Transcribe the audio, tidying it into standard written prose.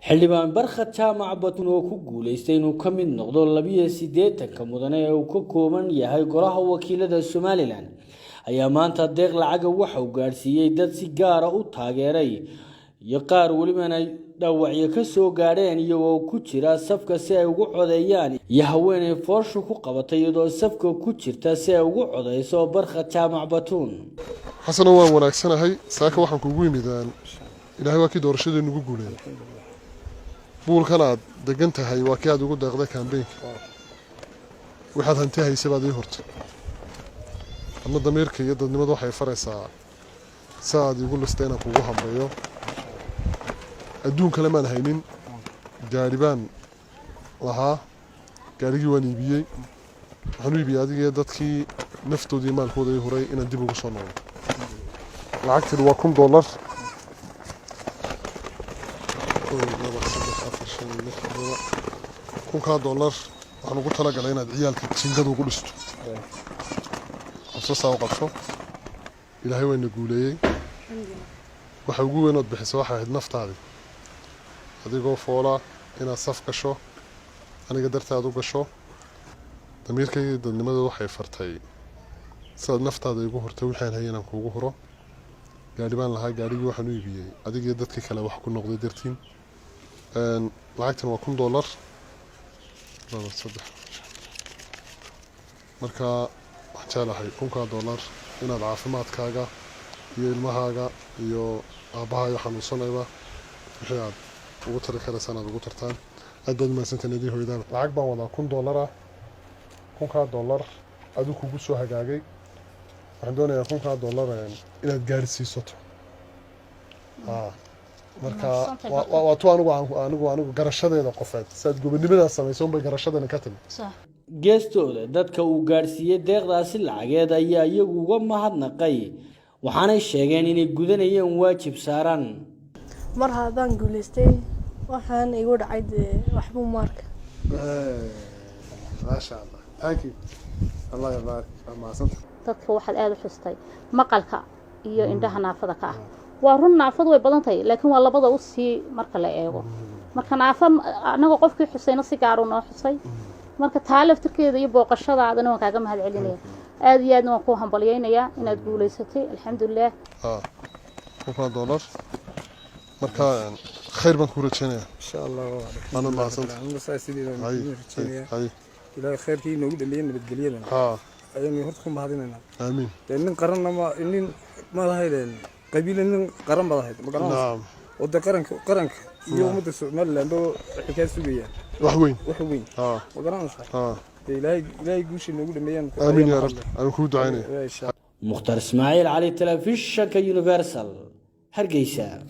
xildhibaan barkhad jaamac batun oo ku guuleystay inuu ka mid noqdo 82 mudane ee uu ka kooban yahay golaha wakiilada Somaliland ayaa maanta deeq lacag waxa uu gaarsiiyay dad si gaar ah u taageeray iyo qaar waliba ay dhaawacyo ka soo gaareen iyagoo ku jira safka si ay ugu codeeyaan iyo haweeney foorsho ku qabatay iyadoo safka ku jirta si ay ugu codeyso barkhad jaamac batun xasana waan wanaagsanahay saaka waxaan kugu yimidaan ilaahay waa kii doorashada nagu guuleeyay buulkan aad degan tahay waa kii aad ugu deeqday campaign waxaad hanti haysay baad ii hortay ama damiirka iyo dadnimadu waxay faraysaa saad igu listay inaan kugu hambeeyo adduun kale maan haynin gaaribaan lahaa gaarigii waan iibiyey waxaan u iibiyey adigii dadkii naftoodii maalkooda ii huray inaan dib ugu soo noqdo lacagteedu waa $1 $1,000 waxaan ugu talagalay inaad ciyaalka jingada ugu dhisto qabso u qabso ilaahay wayna guuleeyey waxa ugu weyn oo bixisa waxa ahayd naftaada adigoo foola inaad saf gasho aniga dartaad u gasho damiirkayga dadnimada waxay fartay sidaad naftaada igu hortay waxaan hayay inaan kuugu huro gaari baan lahaa gaarigii waxaan u iibiyey adigii dadkii kale wax ku noqday dartiin lacagtan waa $1 marka waxaan jeclahay $1,000 inaad caafimaadkaaga iyo ilmahaaga iyo aabahaaga xanuunsanayba wixii aad ugu tari karaysaan aad ugu tartaan aad baad mahadsantahay idin hooyadaaba lacag baan wadaa $1 ah $1,000 adigu kugu soo hagaagay waxaan doonayaa $1,000 inaad gaarsiisato marka waa tu anigu garashadeeda qofeed saad gobonimadaas samayso unbay garashadana ka timi geestooda dadka uu gaarsiiyay deeqdaasi lacageed ayaa iyagu uga mahadnaqay waxaanay sheegeen inay gudanayeen waajib saaran mar haddaan guuleystay waxaan igu dhacay waxbu marka maasha allah thank you allah yabaarak maasanta dadka waxaad aad u xustay maqalka iyo indhaha naafada ka ah waa run naafadu way badan tahay laakiin waa labada u sii marka la eego marka naafa anaga qofkii xusayna si gaar ah noo xusay marka taalaftirkeeda iyo booqashadaadana waan kaaga mahad celinaya aad iyo aadna waan ku hambalyeynaya inaad guuleysatay alxamdulillaah $1,000 marka khayr baan ku rajaynayaa insha Allah ana maasanta ilaahay khayrkii noogu dhaliyay nabadgelyada ayaan horta ku mahadinaynaa amiin nin qaranna ma lahaydeen qabiilin qaran badahayd magaranaysa wada qaranka iyo umada Soomaaliland oo xikaas sugayaan wax weyn magaranaysa ilaahay guushi noogu dhameeyaan amiin ya rabbi aan ku ducaynaa mukhtar ismaaciil cali telefishinka universal hargeysa